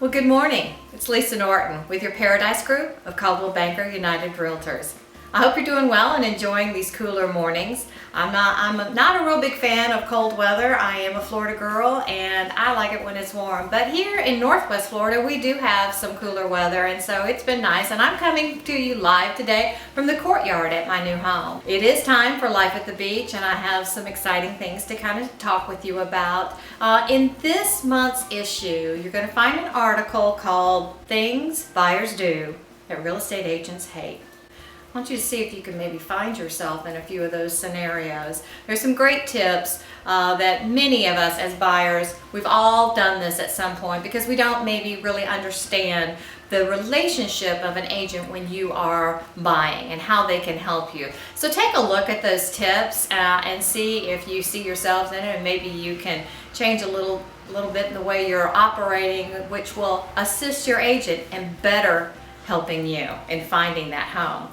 Well, good morning. It's Lisa Norton with your Paradise Group of Coldwell Banker United Realtors. I hope you're doing well and enjoying these cooler mornings. I'm not a real big fan of cold weather. I am a Florida girl and I like it when it's warm. But here in Northwest Florida, we do have some cooler weather, and so it's been nice. And I'm coming to you live today from the courtyard at my new home. It is time for Life at the Beach, and I have some exciting things to kind of talk with you about. In this month's issue, you're going to find an article called Things Buyers Do That Real Estate Agents Hate. I want you to see if you can maybe find yourself in a few of those scenarios. There's some great tips that many of us as buyers, we've all done this at some point because we don't maybe really understand the relationship of an agent when you are buying and how they can help you. So take a look at those tips and see if you see yourselves in it, and maybe you can change a little bit in the way you're operating, which will assist your agent in better helping you in finding that home.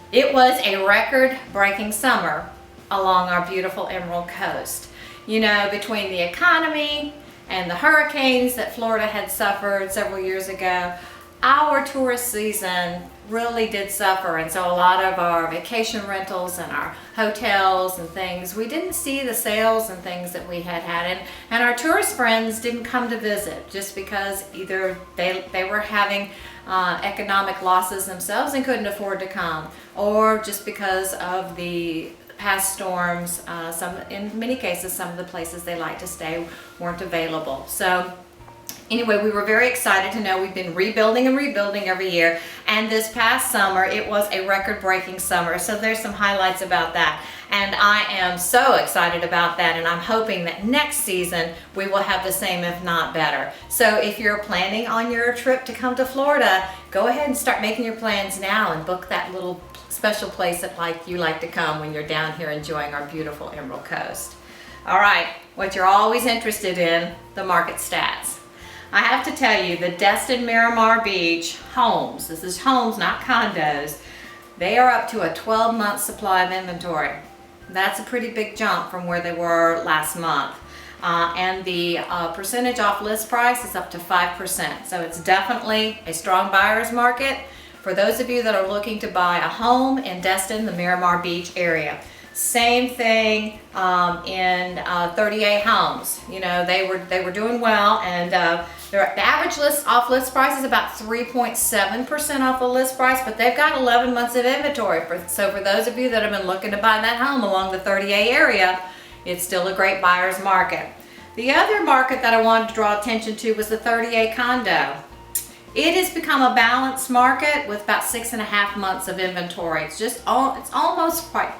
It was a record-breaking summer along our beautiful Emerald Coast. You know, between the economy and the hurricanes that Florida had suffered several years ago, our tourist season really did suffer, and so a lot of our vacation rentals and our hotels and things, we didn't see the sales and things that we had and our tourist friends didn't come to visit just because either they were having economic losses themselves and couldn't afford to come, or just because of the past storms. In many cases, some of the places they like to stay weren't available. So anyway, we were very excited to know we've been rebuilding every year, and this past summer it was a record-breaking summer. So there's some highlights about that, and I am so excited about that, and I'm hoping that next season we will have the same, if not better. So if you're planning on your trip to come to Florida, go ahead and start making your plans now and book that little special place that you like to come when you're down here enjoying our beautiful Emerald Coast. All right, what you're always interested in, the market stats. I have to tell you, the Destin Miramar Beach homes, this is homes, not condos, they are up to a 12-month supply of inventory. That's a pretty big jump from where they were last month. And the percentage off list price is up to 5%. So it's definitely a strong buyer's market for those of you that are looking to buy a home in Destin, the Miramar Beach area. Same thing in 38 Homes. You know, they were doing well, and the average off list price is about 3.7% off the list price, but they've got 11 months of inventory. So for those of you that have been looking to buy that home along the 38 area, it's still a great buyer's market. The other market that I wanted to draw attention to was the 38 condo. It has become a balanced market with about 6.5 months of inventory. It's almost quite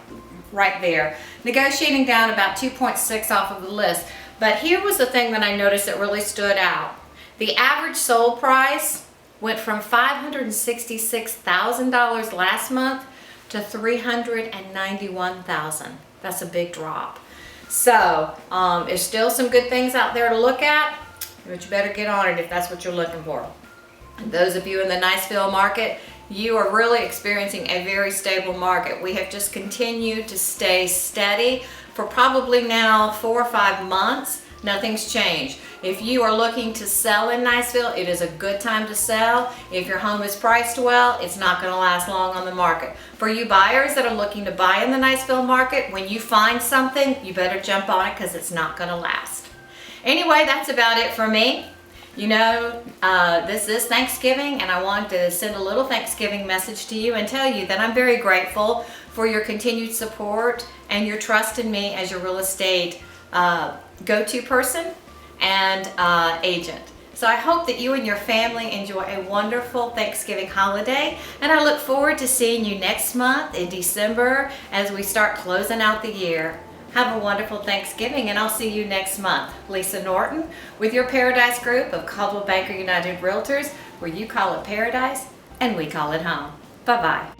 right there, negotiating down about 2.6 off of the list. But here was the thing that I noticed that really stood out. The average sold price went from $566,000 last month to $391,000. That's a big drop. So there's still some good things out there to look at, but you better get on it if that's what you're looking for. And those of you in the Niceville market, you are really experiencing a very stable market. We have just continued to stay steady for probably now 4 or 5 months. Nothing's changed. If you are looking to sell in Niceville, it is a good time to sell. If your home is priced well, it's not going to last long on the market. For you buyers that are looking to buy in the Niceville market, when you find something, you better jump on it because it's not going to last. Anyway, that's about it for me. You know, this is Thanksgiving, and I want to send a little Thanksgiving message to you and tell you that I'm very grateful for your continued support and your trust in me as your real estate go-to person and agent. So I hope that you and your family enjoy a wonderful Thanksgiving holiday, and I look forward to seeing you next month in December as we start closing out the year. Have a wonderful Thanksgiving, and I'll see you next month. Lisa Norton with your Paradise Group of Coldwell Banker United Realtors, where you call it paradise and we call it home. Bye-bye.